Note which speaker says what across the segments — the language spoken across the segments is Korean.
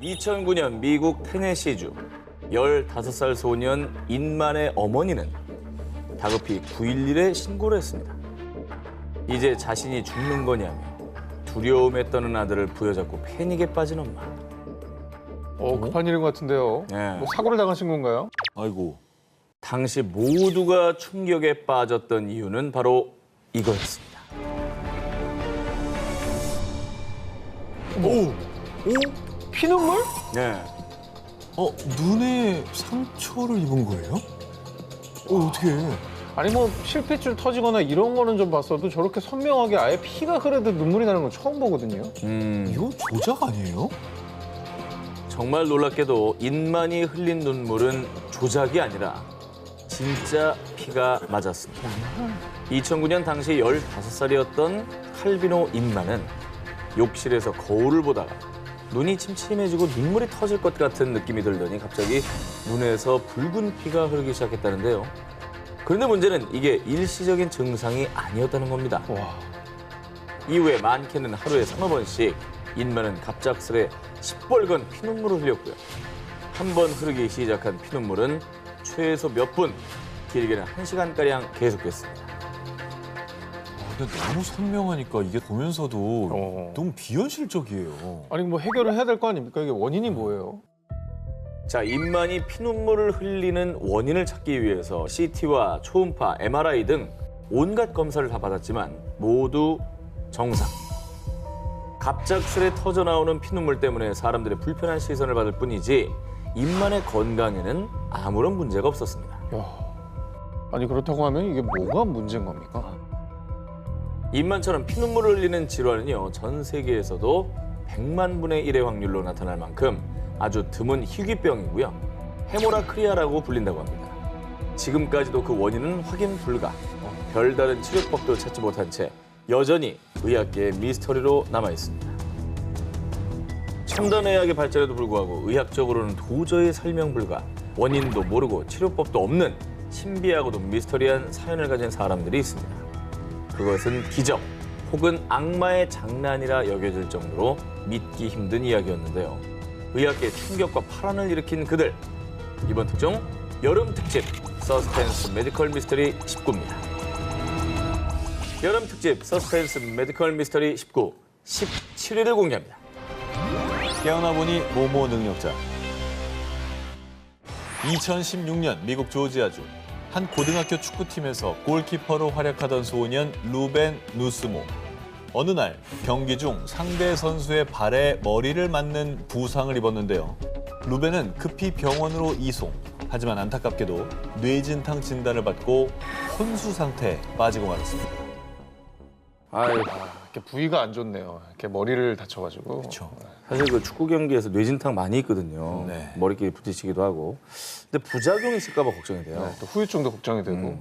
Speaker 1: 2009년 미국 테네시주 15살 소년 인만의 어머니는 다급히 911에 신고를 했습니다. 이제 자신이 죽는 거냐며 두려움에 떠는 아들을 부여잡고 패닉에 빠진 엄마.
Speaker 2: 급한 일인 것 같은데요.
Speaker 1: 네.
Speaker 2: 뭐 사고를 당하신 건가요?
Speaker 3: 아이고.
Speaker 1: 당시 모두가 충격에 빠졌던 이유는 바로 이거였습니다.
Speaker 3: 오!
Speaker 2: 피눈물?
Speaker 1: 네.
Speaker 3: 눈에 상처를 입은 거예요? 어떻게?
Speaker 2: 아니 뭐 실핏줄 터지거나 이런 거는 좀 봤어도 저렇게 선명하게 아예 피가 흐르듯 눈물이 나는 건 처음 보거든요.
Speaker 3: 이거 조작 아니에요?
Speaker 1: 정말 놀랍게도 인만이 흘린 눈물은 조작이 아니라 진짜 피가 맞았습니다. 2009년 당시 15살이었던 칼비노 인만은 욕실에서 거울을 보다가 눈이 침침해지고 눈물이 터질 것 같은 느낌이 들더니 갑자기 눈에서 붉은 피가 흐르기 시작했다는데요. 그런데 문제는 이게 일시적인 증상이 아니었다는 겁니다.
Speaker 2: 와.
Speaker 1: 이후에 많게는 하루에 3~4번씩 인만은 갑작스레 시뻘건 피눈물을 흘렸고요. 한 번 흐르기 시작한 피눈물은 최소 몇 분, 길게는 1시간가량 계속됐습니다.
Speaker 3: 근데 너무 선명하니까 이게 보면서도 너무 비현실적이에요.
Speaker 2: 아니 뭐 해결을 해야 될 거 아닙니까? 이게 원인이 뭐예요?
Speaker 1: 자, 인만이 피눈물을 흘리는 원인을 찾기 위해서 CT와 초음파, MRI 등 온갖 검사를 다 받았지만 모두 정상. 갑작스레 터져나오는 피눈물 때문에 사람들의 불편한 시선을 받을 뿐이지 인만의 건강에는 아무런 문제가 없었습니다.
Speaker 2: 야. 아니 그렇다고 하면 이게 뭐가 문제인 겁니까?
Speaker 1: 인만처럼 피눈물을 흘리는 질환은요, 전 세계에서도 100만 분의 1의 확률로 나타날 만큼 아주 드문 희귀병이고요. 헤모라크리아라고 불린다고 합니다. 지금까지도 그 원인은 확인 불가. 별다른 치료법도 찾지 못한 채 여전히 의학계의 미스터리로 남아 있습니다. 첨단 의학의 발전에도 불구하고 의학적으로는 도저히 설명 불가, 원인도 모르고 치료법도 없는 신비하고도 미스터리한 사연을 가진 사람들이 있습니다. 그것은 기적 혹은 악마의 장난이라 여겨질 정도로 믿기 힘든 이야기였는데요. 의학계의 충격과 파란을 일으킨 그들. 이번 특종 여름 특집 서스펜스 메디컬 미스터리 19입니다. 여름 특집 서스펜스 메디컬 미스터리 19, 17위를 공개합니다.
Speaker 3: 깨어나 보니 모모 능력자. 2016년 미국 조지아주 한 고등학교 축구팀에서 골키퍼로 활약하던 소년 루벤 누스모. 어느 날 경기 중 상대 선수의 발에 머리를 맞는 부상을 입었는데요. 루벤은 급히 병원으로 이송. 하지만 안타깝게도 뇌진탕 진단을 받고 혼수 상태에 빠지고 말았습니다.
Speaker 1: 아유,
Speaker 2: 이렇게 부위가 안 좋네요. 이렇게 머리를 다쳐가지고.
Speaker 3: 그렇죠.
Speaker 1: 사실 그 축구 경기에서 뇌진탕 많이 있거든요.
Speaker 3: 네.
Speaker 1: 머리끼리 부딪히기도 하고. 근데 부작용이 있을까 봐 걱정이 돼요.
Speaker 2: 네, 또 후유증도 걱정이 되고.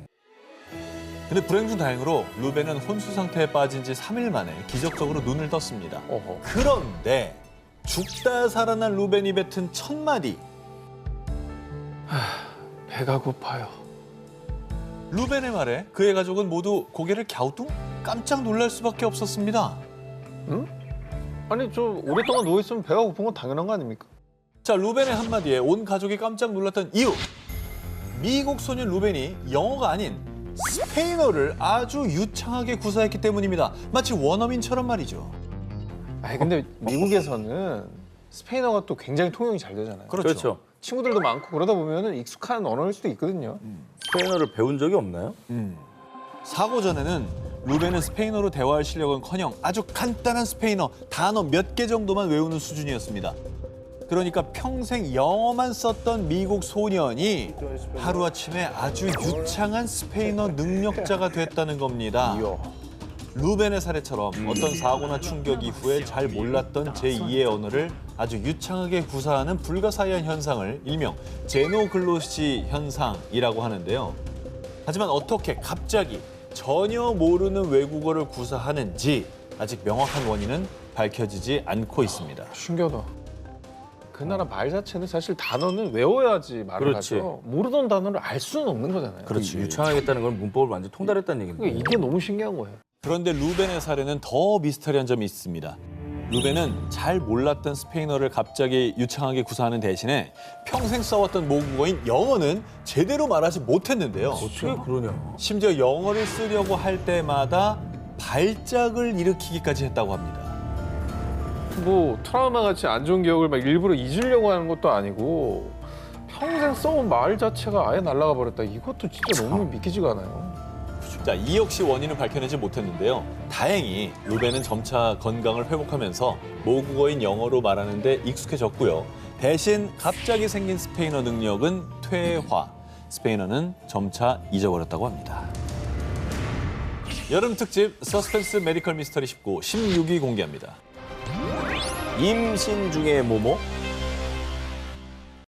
Speaker 3: 근데 불행 중 다행으로 루벤은 혼수 상태에 빠진 지 3일 만에 기적적으로 눈을 떴습니다.
Speaker 2: 어허.
Speaker 3: 그런데 죽다 살아난 루벤이 뱉은 첫 마디.
Speaker 2: 배가 고파요.
Speaker 3: 루벤의 말에 그의 가족은 모두 고개를 갸우뚱 깜짝 놀랄 수밖에 없었습니다.
Speaker 2: 아니 저 오랫동안 누워있으면 배가 고픈 건 당연한 거 아닙니까?
Speaker 3: 자, 루벤의 한마디에 온 가족이 깜짝 놀랐던 이유. 미국 소년 루벤이 영어가 아닌 스페인어를 아주 유창하게 구사했기 때문입니다. 마치 원어민처럼 말이죠.
Speaker 2: 아니 근데 미국에서는 스페인어가 또 굉장히 통용이 잘 되잖아요.
Speaker 1: 그렇죠.
Speaker 2: 친구들도 많고 그러다 보면 익숙한 언어일 수도 있거든요.
Speaker 1: 스페인어를 배운 적이 없나요?
Speaker 3: 사고 전에는 루벤은 스페인어로 대화할 실력은커녕 아주 간단한 스페인어 단어 몇 개 정도만 외우는 수준이었습니다. 그러니까 평생 영어만 썼던 미국 소년이 하루아침에 아주 유창한 스페인어 능력자가 됐다는 겁니다.
Speaker 2: 이야.
Speaker 3: 루벤의 사례처럼 어떤 사고나 충격 이후에 잘 몰랐던 제2의 언어를 아주 유창하게 구사하는 불가사의한 현상을 일명 제노글로시 현상이라고 하는데요. 하지만 어떻게 갑자기 전혀 모르는 외국어를 구사하는지 아직 명확한 원인은 밝혀지지 않고 있습니다.
Speaker 2: 신기하다. 그 나라 말 자체는 사실 단어는 외워야지 말을
Speaker 1: 그렇지.
Speaker 2: 하죠. 모르던 단어를 알 수는 없는 거잖아요.
Speaker 3: 그렇지.
Speaker 1: 유창하겠다는 건 문법을 완전 통달했다는 얘기입니다.
Speaker 2: 그러니까 이게 너무 신기한 거예요.
Speaker 3: 그런데 루벤의 사례는 더 미스터리한 점이 있습니다. 루벤은 잘 몰랐던 스페인어를 갑자기 유창하게 구사하는 대신에 평생 써왔던 모국어인 영어는 제대로 말하지 못했는데요.
Speaker 1: 어떻게 그러냐.
Speaker 3: 심지어 영어를 쓰려고 할 때마다 발작을 일으키기까지 했다고 합니다.
Speaker 2: 뭐 트라우마 같이 안 좋은 기억을 막 일부러 잊으려고 하는 것도 아니고 평생 써온 말 자체가 아예 날아가 버렸다. 이것도 진짜 너무 믿기지가 않아요.
Speaker 3: 자, 이 역시 원인을 밝혀내지 못했는데요. 다행히 루벤은 점차 건강을 회복하면서 모국어인 영어로 말하는 데 익숙해졌고요. 대신 갑자기 생긴 스페인어 능력은 퇴화. 스페인어는 점차 잊어버렸다고 합니다. 여름 특집 서스펜스 메디컬 미스터리 19, 16위 공개합니다.
Speaker 1: 임신 중의 모모.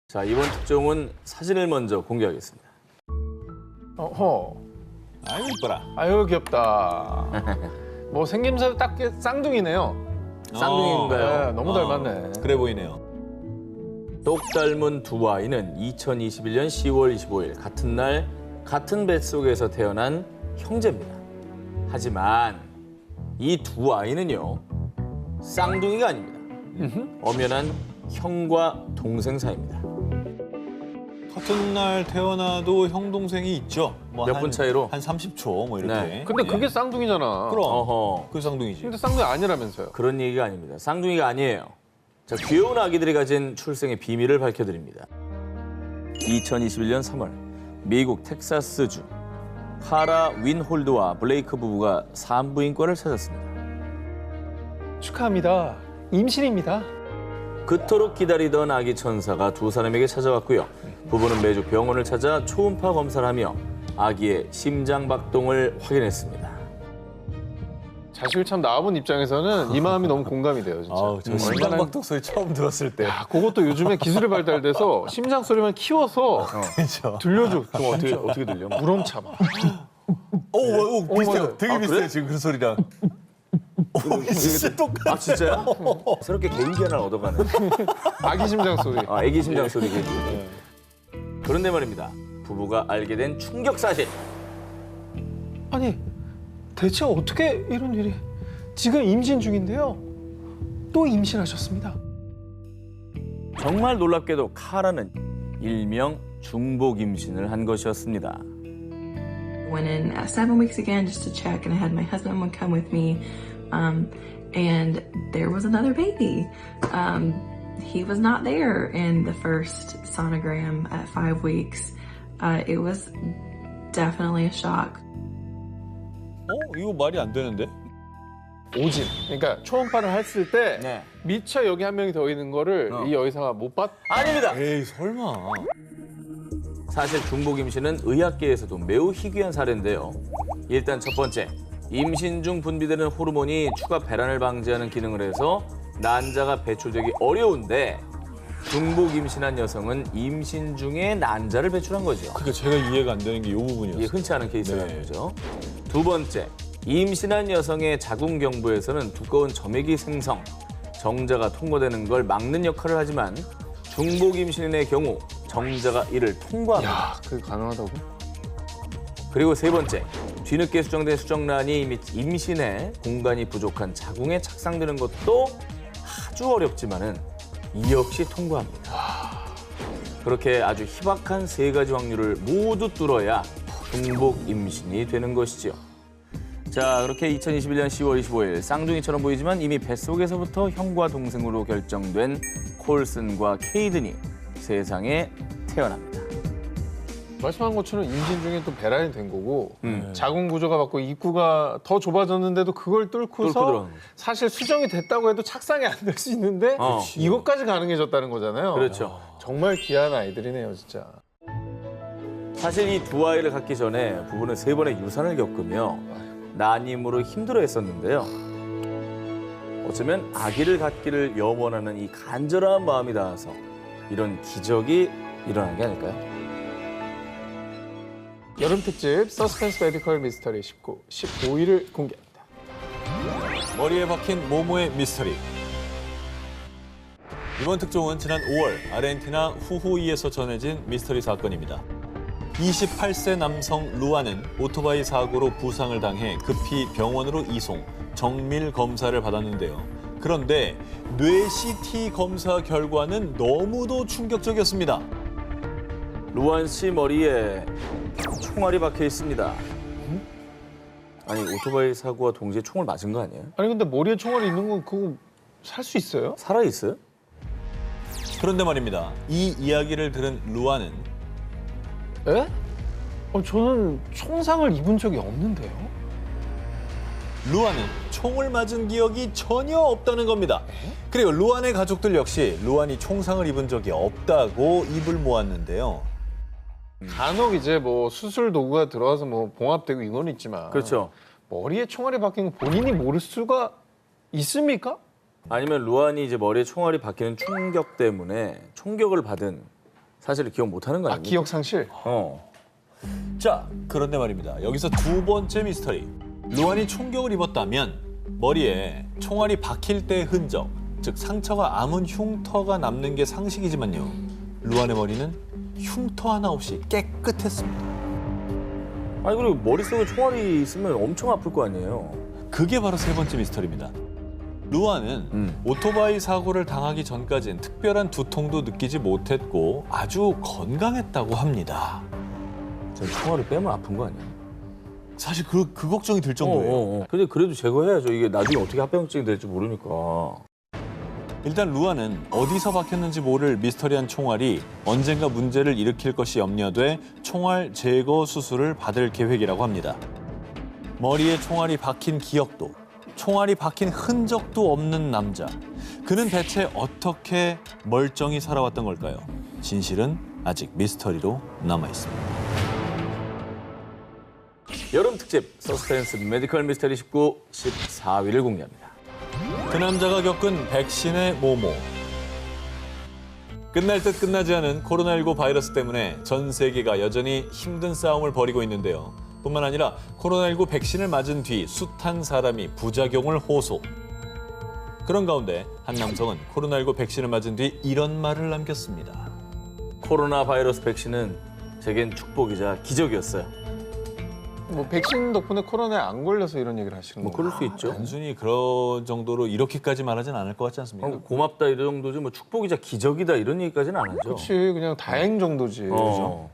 Speaker 1: 자, 이번 특종은 사진을 먼저 공개하겠습니다.
Speaker 2: 어허.
Speaker 3: 아유, 이뻐라.
Speaker 2: 아유 귀엽다. 뭐 생김새도 딱 쌍둥이네요.
Speaker 1: 쌍둥이인가요?
Speaker 2: 네, 너무 닮았네.
Speaker 3: 그래 보이네요.
Speaker 1: 똑 닮은 두 아이는 2021년 10월 25일 같은 날 같은 뱃속에서 태어난 형제입니다. 하지만 이 두 아이는요, 쌍둥이가 아닙니다. 엄연한 형과 동생 사이입니다.
Speaker 3: 같은 날 태어나도 형 동생이 있죠. 뭐
Speaker 1: 몇 분 차이로?
Speaker 3: 한 30초 뭐 이렇게.
Speaker 1: 네.
Speaker 2: 근데 그게 쌍둥이잖아.
Speaker 3: 그럼
Speaker 1: 어허,
Speaker 3: 그 쌍둥이지.
Speaker 2: 근데 쌍둥이 아니라면서요.
Speaker 1: 그런 얘기가 아닙니다. 쌍둥이가 아니에요. 자, 귀여운 아기들이 가진 출생의 비밀을 밝혀드립니다. 2021년 3월 미국 텍사스주 카라 윈홀드와 블레이크 부부가 산부인과를 찾았습니다.
Speaker 2: 축하합니다. 임신입니다.
Speaker 1: 그토록 기다리던 아기 천사가 두 사람에게 찾아왔고요. 부부는 매주 병원을 찾아 초음파 검사를 하며 아기의 심장 박동을 확인했습니다.
Speaker 2: 자식을 참 낳아본 입장에서는 이 마음이 너무 공감이 돼요, 진짜.
Speaker 3: 아우, 저 심장박동 소리 처음 들었을 때.
Speaker 2: 야, 그것도 요즘에 기술이 발달돼서 심장 소리만 키워서
Speaker 3: 그렇죠.
Speaker 2: 들려줘.
Speaker 1: 그럼 어떻게 들려?
Speaker 2: 물음차 막.
Speaker 3: 오, 비슷해요.
Speaker 2: 맞아요.
Speaker 3: 되게
Speaker 1: 아,
Speaker 3: 비슷해요,
Speaker 1: 그래?
Speaker 3: 지금 그 소리랑. 진짜 똑같아.
Speaker 1: 아, 진짜요? 새롭게 개인기 하나 얻어가네.
Speaker 2: 아기 심장 소리.
Speaker 1: 아, 애기 심장 소리 개인기. 그런데 말입니다. 부부가 알게 된 충격 사실.
Speaker 2: 아니, 대체 어떻게 이런 일이? 지금 임신 중인데요. 또 임신하셨습니다.
Speaker 1: 정말 놀랍게도 카라는 일명 중복 임신을 한 것이었습니다.
Speaker 4: Went in at 7 weeks again just to check, and I had my husband would come with me, and there was another baby. He was not there in the first sonogram at 5 weeks. It was definitely a shock.
Speaker 3: 이거 말이 안 되는데?
Speaker 2: 오진. 그러니까 초음파를 했을 때
Speaker 1: 네.
Speaker 2: 미처 여기 한 명이 더 있는 거를 이 여의사가 못 봤.
Speaker 1: 아닙니다.
Speaker 3: 에이, 설마.
Speaker 1: 사실 중복 임신은 의학계에서도 매우 희귀한 사례인데요. 일단 첫 번째, 임신 중 분비되는 호르몬이 추가 배란을 방지하는 기능을 해서 난자가 배출되기 어려운데 중복 임신한 여성은 임신 중에 난자를 배출한 거죠.
Speaker 3: 그러니까 제가 이해가 안 되는 게 이 부분이었어요.
Speaker 1: 이게 흔치 않은 케이스라는
Speaker 3: 네.
Speaker 1: 거죠. 두 번째, 임신한 여성의 자궁경부에서는 두꺼운 점액이 생성, 정자가 통과되는 걸 막는 역할을 하지만 중복 임신인의 경우 정자가 이를 통과합니다.
Speaker 2: 야, 그게 가능하다고?
Speaker 1: 그리고 세 번째, 뒤늦게 수정된 수정란이 이미 임신에 공간이 부족한 자궁에 착상되는 것도 아주 어렵지만은 이 역시 통과합니다. 그렇게 아주 희박한 세 가지 확률을 모두 뚫어야 중복 임신이 되는 것이죠. 자, 그렇게 2021년 10월 25일 쌍둥이처럼 보이지만 이미 뱃속에서부터 형과 동생으로 결정된 콜슨과 케이든이 세상에 태어납니다.
Speaker 2: 말씀한 것처럼 임신 중에 또 배란이 된 거고 자궁 구조가 바뀌고 입구가 더 좁아졌는데도 그걸 뚫고서
Speaker 1: 뚫고 들어가는 거죠.
Speaker 2: 사실 수정이 됐다고 해도 착상이 안 될 수 있는데 이것까지 가능해졌다는 거잖아요.
Speaker 1: 그렇죠.
Speaker 2: 정말 귀한 아이들이네요, 진짜.
Speaker 1: 사실 이 두 아이를 갖기 전에 부부는 세 번의 유산을 겪으며 난임으로 힘들어했었는데요. 어쩌면 아기를 갖기를 염원하는 이 간절한 마음이 닿아서 이런 기적이 일어난 게 아닐까요?
Speaker 2: 여름 특집 서스펜스 메디컬 미스터리 19, 15위를 공개합니다.
Speaker 3: 머리에 박힌 모모의 미스터리. 이번 특종은 지난 5월 아르헨티나 후후이에서 전해진 미스터리 사건입니다. 28세 남성 루아는 오토바이 사고로 부상을 당해 급히 병원으로 이송, 정밀 검사를 받았는데요. 그런데 뇌 CT 검사 결과는 너무도 충격적이었습니다.
Speaker 1: 루안 씨 머리에 총알이 박혀 있습니다. 아니 오토바이 사고와 동시에 총을 맞은 거 아니에요?
Speaker 2: 아니 근데 머리에 총알이 있는 건 그거 살 수 있어요?
Speaker 1: 살아 있어요?
Speaker 3: 그런데 말입니다. 이 이야기를 들은 루안은
Speaker 2: 에? 저는 총상을 입은 적이 없는데요.
Speaker 3: 루안은 총을 맞은 기억이 전혀 없다는 겁니다. 그리고 루안의 가족들 역시 루안이 총상을 입은 적이 없다고 입을 모았는데요.
Speaker 2: 간혹 이제 뭐 수술 도구가 들어와서 뭐 봉합되고 이건 있지만
Speaker 1: 그렇죠.
Speaker 2: 머리에 총알이 박힌 거 본인이 모를 수가 있습니까?
Speaker 1: 아니면 루안이 이제 머리에 총알이 박히는 충격 때문에 총격을 받은 사실을 기억 못하는 거
Speaker 2: 아
Speaker 1: 아닙니까?
Speaker 2: 기억 상실?
Speaker 3: 자, 그런데 말입니다. 여기서 두 번째 미스터리. 루안이 총격을 입었다면 머리에 총알이 박힐 때의 흔적, 즉 상처가 아문 흉터가 남는 게 상식이지만요. 루안의 머리는 흉터 하나 없이 깨끗했습니다.
Speaker 1: 아니 그리고 머릿속에 총알이 있으면 엄청 아플 거 아니에요?
Speaker 3: 그게 바로 세 번째 미스터리입니다. 루안은 오토바이 사고를 당하기 전까지는 특별한 두통도 느끼지 못했고 아주 건강했다고 합니다.
Speaker 1: 저 총알을 빼면 아픈 거 아니야?
Speaker 3: 사실 그 걱정이 들 정도예요.
Speaker 1: 근데 그래도 제거해야죠. 이게 나중에 어떻게 합병증이 될지 모르니까.
Speaker 3: 일단 루안은 어디서 박혔는지 모를 미스터리한 총알이 언젠가 문제를 일으킬 것이 염려돼 총알 제거 수술을 받을 계획이라고 합니다. 머리에 총알이 박힌 기억도, 총알이 박힌 흔적도 없는 남자. 그는 대체 어떻게 멀쩡히 살아왔던 걸까요? 진실은 아직 미스터리로 남아있습니다.
Speaker 1: 여름 특집 서스펜스 메디컬 미스터리 19 14위를 공개합니다.
Speaker 3: 그 남자가 겪은 백신의 모모. 끝날 듯 끝나지 않은 코로나19 바이러스 때문에 전 세계가 여전히 힘든 싸움을 벌이고 있는데요. 뿐만 아니라 코로나19 백신을 맞은 뒤 숱한 사람이 부작용을 호소. 그런 가운데 한 남성은 코로나19 백신을 맞은 뒤 이런 말을 남겼습니다.
Speaker 1: 코로나 바이러스 백신은 제겐 축복이자 기적이었어요.
Speaker 2: 뭐 백신 덕분에 코로나에 안 걸려서 이런 얘기를 하시는
Speaker 1: 뭐
Speaker 2: 거예요?
Speaker 1: 그럴 수 있죠.
Speaker 3: 단순히 그런 정도로 이렇게까지 말하진 않을 것 같지 않습니까?
Speaker 1: 고맙다 이런 정도지 뭐 축복이자 기적이다 이런 얘기까지는 안 하죠.
Speaker 2: 그렇지 그냥 다행 정도지.
Speaker 1: 어.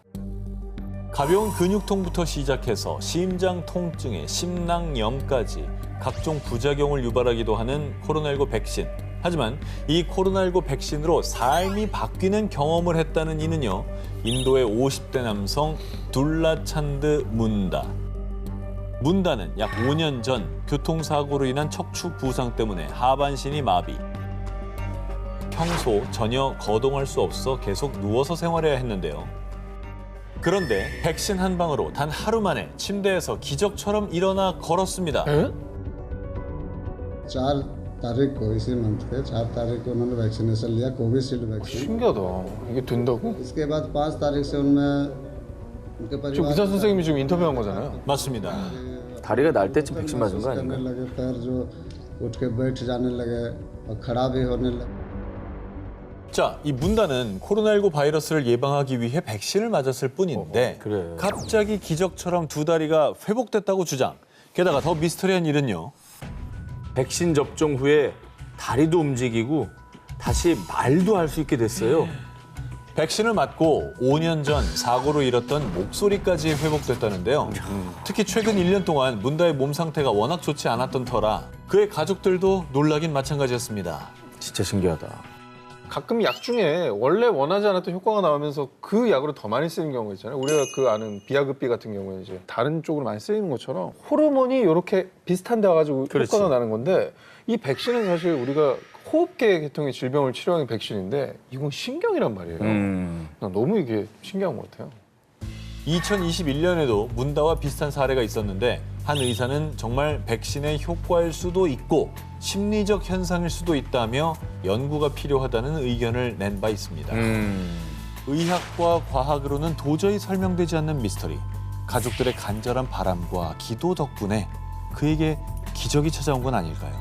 Speaker 3: 가벼운 근육통부터 시작해서 심장 통증에 심낭염까지 각종 부작용을 유발하기도 하는 코로나19 백신. 하지만 이 코로나19 백신으로 삶이 바뀌는 경험을 했다는 이는요. 인도의 50대 남성 둘라찬드 문다. 문다는 약 5년 전 교통사고로 인한 척추 부상 때문에 하반신이 마비. 평소 전혀 거동할 수 없어 계속 누워서 생활해야 했는데요. 그런데 백신 한 방으로 단 하루 만에 침대에서 기적처럼 일어나 걸었습니다.
Speaker 2: 에?
Speaker 5: 4 तारीख को इसी मंथ के 4 तारीख को उन्होंने वैक्सीनेशन लिया Covishield vaccine
Speaker 2: 신기하다. 이게 된다고?
Speaker 5: इसके बाद 5 तारीख से उनमें उनके
Speaker 2: 지금
Speaker 5: परिवार
Speaker 2: 의사 선생님이 지금 인터뷰한 거잖아요.
Speaker 3: 맞습니다.
Speaker 1: 다리가 날 때쯤 백신 맞은 거
Speaker 5: करने
Speaker 1: 아닌가?
Speaker 5: लगे पैर जो उठ के बैठ जाने लगे और खड़ा भी होने लगे
Speaker 3: 자, 이 문다는 코로나19 바이러스를 예방하기 위해 백신을 맞았을 뿐인데
Speaker 1: 그래.
Speaker 3: 갑자기 기적처럼 두 다리가 회복됐다고 주장. 게다가 더 미스터리한 일은요.
Speaker 1: 백신 접종 후에 다리도 움직이고 다시 말도 할 수 있게 됐어요.
Speaker 3: 백신을 맞고 5년 전 사고로 잃었던 목소리까지 회복됐다는데요. 특히 최근 1년 동안 문다의 몸 상태가 워낙 좋지 않았던 터라 그의 가족들도 놀라긴 마찬가지였습니다.
Speaker 1: 진짜 신기하다.
Speaker 2: 가끔 약 중에 원래 원하지 않았던 효과가 나오면서 그 약으로 더 많이 쓰는 경우가 있잖아요. 우리가 그 아는 비아급비 같은 경우에 이제 다른 쪽으로 많이 쓰이는 것처럼 호르몬이 이렇게 비슷한 데 와가지고
Speaker 1: 그렇지.
Speaker 2: 효과가 나는 건데 이 백신은 사실 우리가 호흡계 계통의 질병을 치료하는 백신인데 이건 신경이란 말이에요. 난 너무 이게 신기한 것 같아요.
Speaker 3: 2021년에도 문다와 비슷한 사례가 있었는데 한 의사는 정말 백신의 효과일 수도 있고 심리적 현상일 수도 있다며 연구가 필요하다는 의견을 낸 바 있습니다. 의학과 과학으로는 도저히 설명되지 않는 미스터리. 가족들의 간절한 바람과 기도 덕분에 그에게 기적이 찾아온 건 아닐까요?